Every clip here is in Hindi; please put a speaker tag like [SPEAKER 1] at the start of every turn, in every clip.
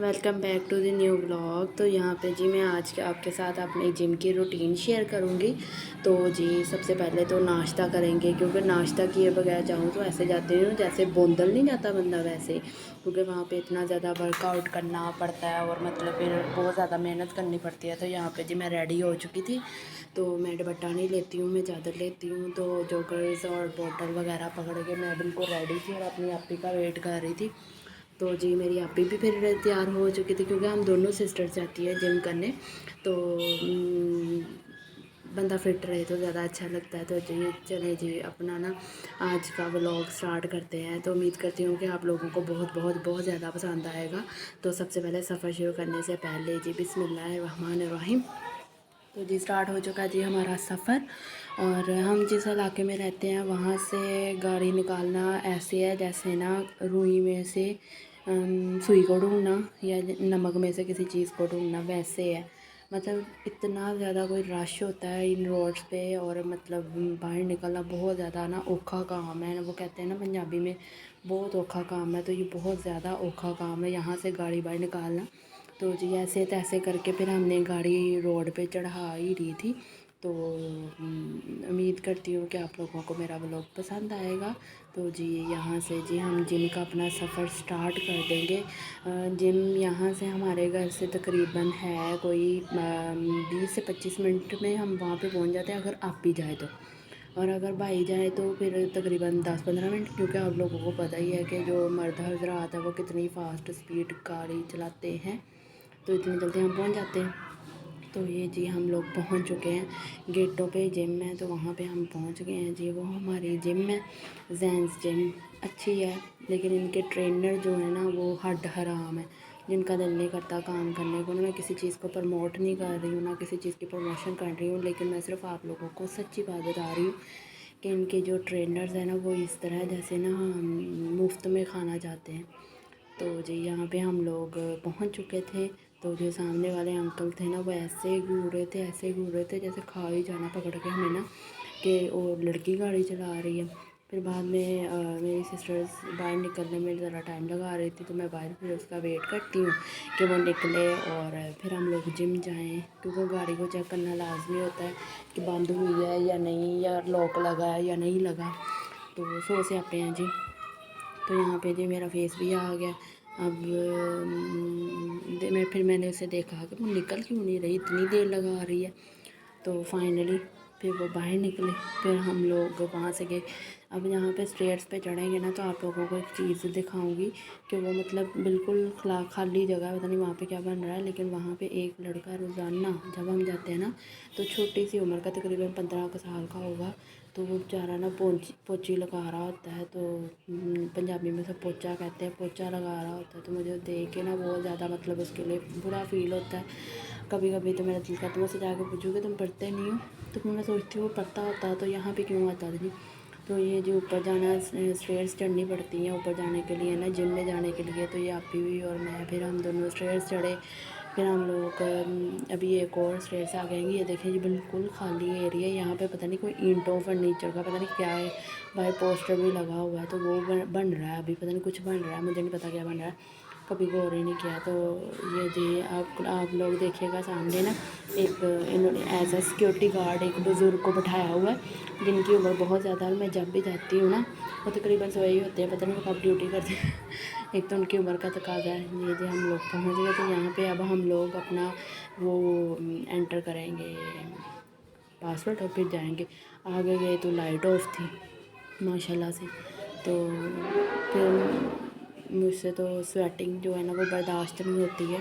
[SPEAKER 1] Welcome back to the new blog. तो यहाँ पे जी मैं आज आपके साथ अपनी जिम की रूटीन शेयर करूँगी। तो जी सबसे पहले तो नाश्ता करेंगे, क्योंकि नाश्ता किए बगैर जाऊँ तो ऐसे जाती हूँ जैसे बोंदल नहीं जाता बंदा वैसे, क्योंकि वहाँ पे इतना ज़्यादा वर्कआउट करना पड़ता है और मतलब फिर बहुत ज़्यादा मेहनत करनी पड़ती है। तो यहाँ पे जी मैं रेडी हो चुकी थी, तो मैं दुपट्टा नहीं लेती हूँ, मैं चादर लेती हूँ। तो जॉगर्स और बॉटल वगैरह पकड़ के मैं बिल्कुल रेडी थी और अपनी आपी का वेट कर रही थी। तो जी मेरी आपी भी फिर तैयार हो चुकी थी, क्योंकि हम दोनों सिस्टर्स जाती है जिम करने। तो बंदा फिट रहे तो ज़्यादा अच्छा लगता है। तो जी चले जी अपना ना आज का व्लॉग स्टार्ट करते हैं। तो उम्मीद करती हूँ कि आप लोगों को बहुत बहुत बहुत ज़्यादा पसंद आएगा। तो सबसे पहले सफ़र शुरू करने से पहले जी बिस्मिल्लाहिर्रहमानिर्रहीम। तो जी स्टार्ट हो चुका है जी हमारा सफ़र। और हम जिस इलाके में रहते हैं वहाँ से गाड़ी निकालना ऐसे है जैसे ना रुई में से सुई को ढूंढना या नमक में से किसी चीज़ को ढूंढना वैसे है। मतलब इतना ज़्यादा कोई रश होता है इन रोड्स पे, और मतलब बाहर निकलना बहुत ज़्यादा ना औखा काम है। वो कहते हैं ना पंजाबी में बहुत औखा काम है, तो ये बहुत ज़्यादा औखा काम है यहाँ से गाड़ी बाहर निकालना। तो जी ऐसे तैसे करके फिर हमने गाड़ी रोड पे चढ़ा ही दी थी। तो उम्मीद करती हूँ कि आप लोगों को मेरा व्लॉग पसंद आएगा। तो जी यहाँ से जी हम जिम का अपना सफ़र स्टार्ट कर देंगे। जिम यहाँ से हमारे घर से तकरीबन है कोई 20 से 25 मिनट में हम वहाँ पे पहुँच जाते हैं, अगर आप भी जाए तो। और अगर भाई जाए तो फिर तकरीबन 10-15 मिनट, क्योंकि आप लोगों को पता ही है कि जो मर्द हजरात है वो कितनी फ़ास्ट स्पीड गाड़ी चलाते हैं। तो इतनी जल्दी हम पहुंच जाते हैं। तो ये जी हम लोग पहुंच चुके हैं, गेटों पे जिम है तो वहाँ पे हम पहुंच गए हैं जी। वो हमारी जिम है, जैंस जिम अच्छी है, लेकिन इनके ट्रेनर जो है ना वो हड हराम है, जिनका दिल नहीं करता काम करने को। मैं किसी चीज़ को प्रमोट नहीं कर रही हूँ, ना किसी चीज़ की प्रमोशन कर रही हूँ, लेकिन मैं सिर्फ आप लोगों को सच्ची बात बता रही हूँ कि इनके जो ट्रेनर्स हैं ना वो इस तरह जैसे ना मुफ्त में खाना चाहते हैं। तो जी यहाँ पे हम लोग पहुँच चुके थे। तो जो सामने वाले अंकल थे ना वो ऐसे घूर रहे थे, ऐसे घूर रहे थे जैसे खा ही जाना पकड़ के हमें ना, कि और लड़की गाड़ी चला रही है। फिर बाद में मेरी सिस्टर्स बाहर निकलने में ज़रा टाइम लगा रही थी, तो मैं बाहर फिर उसका वेट करती हूँ कि वो निकले और फिर हम लोग जिम जाएँ, क्योंकि गाड़ी को चेक करना लाजमी होता है कि बंद हुई है या नहीं, या लॉक लगा है या नहीं लगा। तो सो से आते हैं जी। तो यहाँ पे जी मेरा फेस भी आ गया। अब मैंने उसे देखा कि वो निकल क्यों नहीं रही, इतनी देर लगा रही है। तो फाइनली फिर वो बाहर निकले, फिर हम लोग वहाँ से गए। अब यहाँ पे स्टेयर्स पे चढ़ेंगे ना तो आप लोगों को एक चीज़ दिखाऊंगी कि वो मतलब बिल्कुल खाली जगह है, पता नहीं वहाँ पे क्या बन रहा है, लेकिन वहाँ पे एक लड़का रोज़ाना जब हम जाते हैं ना तो छोटी सी उम्र का तकरीबन 15 साल का होगा, तो वो बेचारा ना पोची लगा रहा होता है। तो पंजाबी में सब पोचा कहते हैं, पोचा लगा रहा होता है। तो मुझे देख के ना बहुत ज़्यादा मतलब उसके लिए बुरा फील होता है। कभी कभी तो मेरा दिल करता है मैं उससे जाकर पूछूँ तुम पढ़ते नहीं हो, तो मैं सोचती हूँ वो पढ़ता होता तो यहाँ पे क्यों आता नहीं। तो ये जो ऊपर जाना स्टेयर्स चढ़नी पड़ती हैं ऊपर जाने के लिए ना, जिम में जाने के लिए। तो ये आपी भी और मैं फिर हम दोनों स्टेयर्स चढ़े। फिर हम लोग अभी एक और स्टेयर्स आ गएंगे। ये देखें जी बिल्कुल खाली एरिया, यहाँ पे पता नहीं कोई ईंटों फर्नीचर का पता नहीं क्या है, बाहर पोस्टर भी लगा हुआ है। तो वो बन रहा है अभी, पता नहीं कुछ बन रहा है, मुझे नहीं पता क्या बन रहा है, कभी गौर ही नहीं किया। तो ये जी आप लोग देखिएगा सामने ना एक इन्होंने एज अ सिक्योरिटी गार्ड एक बुज़ुर्ग को बैठाया हुआ है, जिनकी उम्र बहुत ज़्यादा है। मैं जब भी जाती हूँ ना वो तकरीबन सोए ही होते हैं, पता नहीं वो कब ड्यूटी करते हैं एक तो उनकी उम्र का तकाजा है। ये जी हम लोग पहुँच गए। तो यहाँ पे अब हम लोग अपना वो एंटर करेंगे पासवर्ड और फिर जाएंगे। आगे गए तो लाइट ऑफ थी माशाल्लाह से। तो फिर मुझसे तो स्वेटिंग जो है ना वो बर्दाश्त नहीं होती है।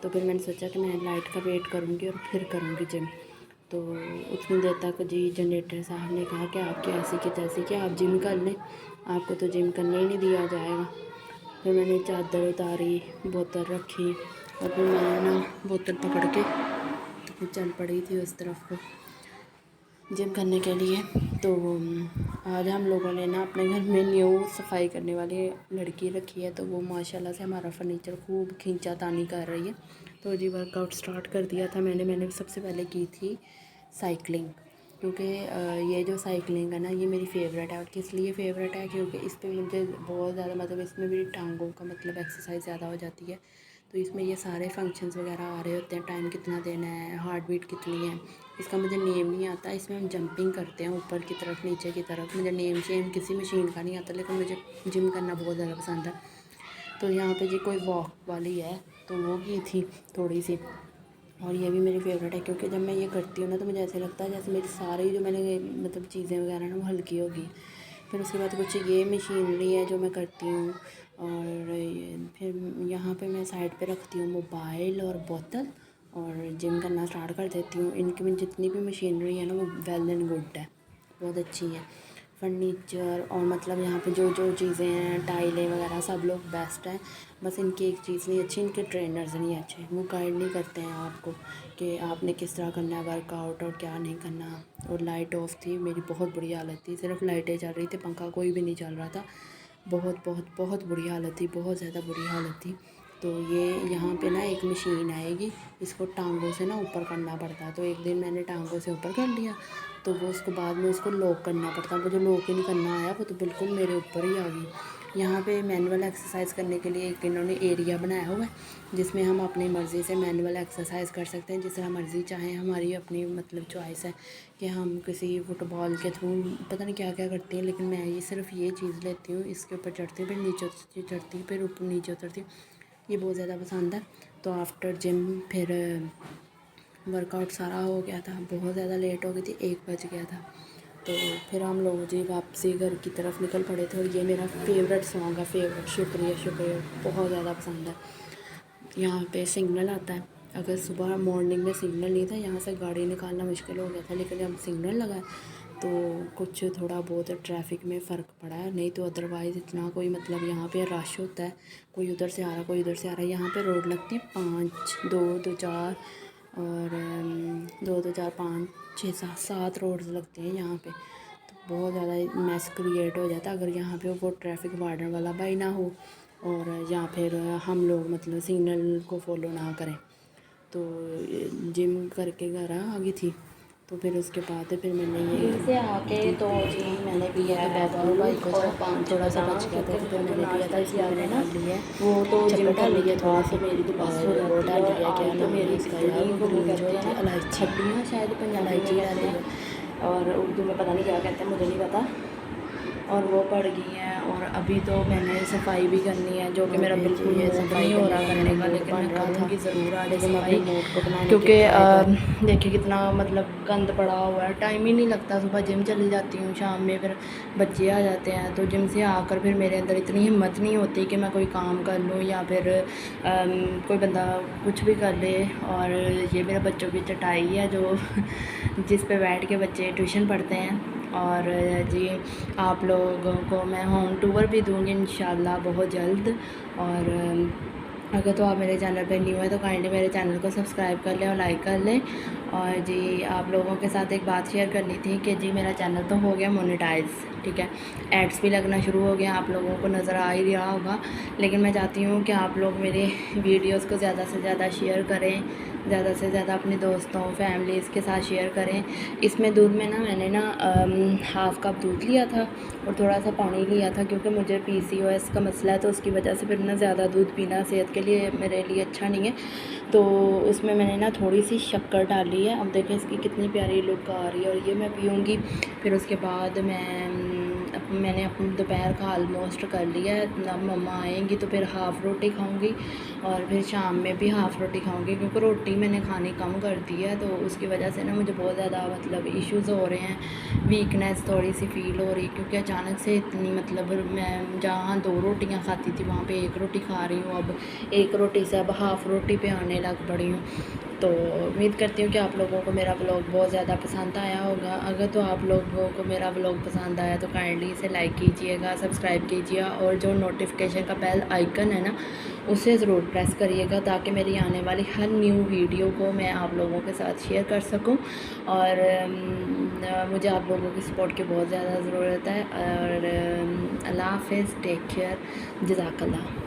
[SPEAKER 1] तो फिर मैंने सोचा कि मैं लाइट का वेट करूँगी और फिर करूँगी जिम। तो उतनी देर तक जी जनरेटर साहब ने कहा कि आपकी ऐसी की तैसी कि आप जिम कर लें, आपको तो जिम करने ही नहीं दिया जाएगा। फिर मैंने चादर उतारी, बोतल रखी और फिर मैं ना बोतल पकड़ के तो फिर चल पड़ी थी उस तरफ को जिम करने के लिए। तो आज हम लोगों ने ना अपने घर में न्यू सफाई करने वाली लड़की रखी है, तो वो माशाल्लाह से हमारा फर्नीचर खूब खींचा तानी कर रही है। तो जी वर्कआउट स्टार्ट कर दिया था मैंने सबसे पहले की थी साइकिलिंग, क्योंकि ये जो साइकिलिंग है ना ये मेरी फ़ेवरेट है। और किस लिए फ़ेवरेट है, क्योंकि इस पर मुझे बहुत ज़्यादा मतलब इसमें मेरी टांगों का मतलब एक्सरसाइज ज़्यादा हो जाती है। तो इसमें ये सारे फंक्शंस वगैरह आ रहे होते हैं, टाइम कितना देना है, हार्ट बीट कितनी है, इसका मुझे नेम नहीं आता। इसमें हम जंपिंग करते हैं ऊपर की तरफ नीचे की तरफ। मुझे नेम शेम किसी मशीन का नहीं आता, लेकिन मुझे जिम करना बहुत ज़्यादा पसंद है। तो यहाँ पे जी कोई वॉक वाली है, तो वो की थी थोड़ी सी, और ये भी मेरी फेवरेट है, क्योंकि जब मैं ये करती हूँ ना तो मुझे ऐसे लगता है जैसे मेरी सारी जो मैंने मतलब चीज़ें वगैरह ना वो हल्की होगी। फिर उसके बाद कुछ ये मशीनरी है जो मैं करती हूँ, और फिर यहाँ पे मैं साइड पे रखती हूँ मोबाइल और बोतल, और जिम करना स्टार्ट कर देती हूँ। इनकी में जितनी भी मशीनरी है ना वो वेल एंड गुड है, बहुत अच्छी है। फर्नीचर और मतलब यहाँ पे जो जो चीज़ें हैं, टाइलें वगैरह सब लोग बेस्ट हैं। बस इनकी एक चीज़ नहीं अच्छी, इनके ट्रेनर्स नहीं अच्छे, वो गाइड नहीं करते हैं आपको कि आपने किस तरह करना है वर्कआउट और क्या नहीं करना। और लाइट ऑफ थी, मेरी बहुत बुरी हालत थी, सिर्फ लाइटें चल रही थी, पंखा कोई भी नहीं चल रहा था। बहुत बहुत बहुत बुरी हालत थी, बहुत ज़्यादा बुरी हालत थी। तो ये यहाँ पे ना एक मशीन आएगी, इसको टांगों से ना ऊपर करना पड़ता है। तो एक दिन मैंने टांगों से ऊपर कर लिया, तो वो उसके बाद में उसको लॉक करना पड़ता है। वो जो लॉक ही नहीं करना आया, वो तो बिल्कुल मेरे ऊपर ही आ गई। यहाँ पे मैनुअल एक्सरसाइज करने के लिए एक इन्होंने एरिया बनाया हुआ है, जिसमें हम अपनी मर्ज़ी से मैनुअल एक्सरसाइज कर सकते हैं, जिस तरह मर्ज़ी चाहें। हमारी अपनी मतलब चॉइस है कि हम किसी फुटबॉल के थ्रू पता नहीं क्या क्या करते हैं, लेकिन मैं ये सिर्फ ये चीज़ लेती हूँ, इसके ऊपर चढ़ती हूँ, फिर नीचे चढ़ती हूँ, फिर ऊपर नीचे उतरती हूँ। ये बहुत ज़्यादा पसंद है। तो आफ्टर जिम फिर वर्कआउट सारा हो गया था, बहुत ज़्यादा लेट हो गई थी, 1 बज गया था। तो फिर हम लोग जी वापसी घर की तरफ निकल पड़े थे, और ये मेरा फेवरेट सॉन्ग है, फेवरेट शुक्रिया शुक्रिया, बहुत ज़्यादा पसंद है। यहाँ पे सिग्नल आता है, अगर सुबह मॉर्निंग में सिग्नल नहीं था, यहाँ से गाड़ी निकालना मुश्किल हो गया था, लेकिन जब सिग्नल लगा तो कुछ थोड़ा बहुत ट्रैफिक में फ़र्क पड़ा है, नहीं तो अदरवाइज़ इतना कोई मतलब यहाँ पे रश होता है, कोई उधर से आ रहा कोई उधर से आ रहा है। यहाँ पे रोड लगती है 5 2 2 4 और 2 2 4 5 6 7 रोड्स लगती हैं यहाँ पे। तो बहुत ज़्यादा मैस क्रिएट हो जाता है अगर यहाँ पे वो ट्रैफिक वार्डन वाला भाई ना हो, और या फिर हम लोग मतलब सिग्नल को फॉलो ना करें। तो जिम करके घर आ गई थी, तो फिर उसके बाद फिर मैंने ये
[SPEAKER 2] से आके तो जी
[SPEAKER 1] मैंने पिया तो बाबू भाई को थोड़ा सा बच गया था, तो फिर मैंने पिया था, इसलिए मैंने डाल लिया है।
[SPEAKER 2] वो तो जिम
[SPEAKER 1] डाल
[SPEAKER 2] करने
[SPEAKER 1] लिया
[SPEAKER 2] के
[SPEAKER 1] थोड़ा
[SPEAKER 2] बाद
[SPEAKER 1] सा,
[SPEAKER 2] मेरी तो बस हो
[SPEAKER 1] और वो
[SPEAKER 2] जाती
[SPEAKER 1] डाल
[SPEAKER 2] है।
[SPEAKER 1] लिया
[SPEAKER 2] और
[SPEAKER 1] क्या
[SPEAKER 2] आज तो
[SPEAKER 1] नाम है
[SPEAKER 2] मेरी
[SPEAKER 1] इसका यार,
[SPEAKER 2] इतनी
[SPEAKER 1] वो
[SPEAKER 2] वो
[SPEAKER 1] ग्रीन जो
[SPEAKER 2] कहते
[SPEAKER 1] होती है
[SPEAKER 2] हैं
[SPEAKER 1] इलायची,
[SPEAKER 2] हड्डियाँ शायद पंजाबी में
[SPEAKER 1] इलायची
[SPEAKER 2] कहते
[SPEAKER 1] डाली है।
[SPEAKER 2] हैं, और उर्दू में पता नहीं क्या कहते हैं, मुझे नहीं पता। और वो पड़ गई हैं, और अभी तो मैंने सफाई भी करनी है, जो कि मेरा बिल्कुल
[SPEAKER 1] ये
[SPEAKER 2] मूड
[SPEAKER 1] सफाई
[SPEAKER 2] नहीं हो रहा करने का,
[SPEAKER 1] मूड
[SPEAKER 2] लेकिन
[SPEAKER 1] बन
[SPEAKER 2] मैं
[SPEAKER 1] रहा था,
[SPEAKER 2] करूँगी ज़रूर आज
[SPEAKER 1] लेकिन मैं अपने
[SPEAKER 2] सफाई।
[SPEAKER 1] मूड को बनाने की
[SPEAKER 2] क्योंकि
[SPEAKER 1] ट्राई कर।
[SPEAKER 2] देखिए कितना मतलब गंद पड़ा हुआ है, टाइम ही नहीं लगता। सुबह जिम चली जाती हूँ, शाम में फिर बच्चे आ जाते हैं, तो जिम से आकर फिर मेरे अंदर इतनी हिम्मत नहीं होती कि मैं कोई काम कर लूँ, या फिर कोई बंदा कुछ भी कर ले। और ये मेरे बच्चों की चटाई है जो जिस पे बैठ के बच्चे ट्यूशन पढ़ते हैं। और जी आप लोगों को मैं होम टूर भी दूँगी इंशाल्लाह बहुत जल्द। और अगर तो आप मेरे चैनल पे न्यू है तो काइंडली मेरे चैनल को सब्सक्राइब कर लें और लाइक कर लें। और जी आप लोगों के साथ एक बात शेयर करनी थी कि जी मेरा चैनल तो हो गया मोनेटाइज, ठीक है, एड्स भी लगना शुरू हो गया, आप लोगों को नज़र आ ही रहा होगा। लेकिन मैं चाहती हूँ कि आप लोग मेरे वीडियोस को ज़्यादा से ज़्यादा शेयर करें, ज़्यादा से ज़्यादा अपने दोस्तों फैमिलीज़ के साथ शेयर करें। इसमें दूध में ना मैंने ना हाफ़ कप दूध लिया था और थोड़ा सा पानी लिया था, क्योंकि मुझे PCOS का मसला है, तो उसकी वजह से फिर ना ज़्यादा दूध पीना सेहत के लिए मेरे लिए अच्छा नहीं है। तो उसमें मैंने ना थोड़ी सी शक्कर डाली है। अब देखें इसकी कितनी प्यारी लुक आ रही है, और ये मैं पीऊँगी। फिर उसके बाद मैंने अपनी दोपहर का ऑलमोस्ट कर लिया है। अब मम्मा आएंगी तो फिर हाफ़ रोटी खाऊंगी, और फिर शाम में भी हाफ़ रोटी खाऊंगी, क्योंकि रोटी मैंने खानी कम कर दी है। तो उसकी वजह से ना मुझे बहुत ज़्यादा मतलब इश्यूज़ हो रहे हैं, वीकनेस थोड़ी सी फ़ील हो रही, क्योंकि अचानक से इतनी मतलब मैं जहाँ 2 रोटियाँ खाती थी वहाँ पे 1 रोटी खा रही हूँ। अब 1 रोटी से अब हाफ़ रोटी पे आने लग पड़ी हूँ। तो उम्मीद करती हूँ कि आप लोगों को मेरा ब्लॉग बहुत ज़्यादा पसंद आया होगा। अगर तो आप लोगों को मेरा ब्लॉग पसंद आया तो काइंडली इसे लाइक कीजिएगा, सब्सक्राइब कीजिएगा, और जो नोटिफिकेशन का बेल आइकन है ना उसे ज़रूर प्रेस करिएगा, ताकि मेरी आने वाली हर न्यू वीडियो को मैं आप लोगों के साथ शेयर कर सकूं। और मुझे आप लोगों की सपोर्ट की बहुत ज़्यादा ज़रूरत है। और अल्लाह हाफ़िज़, टेक केयर, जज़ाकल्लाह।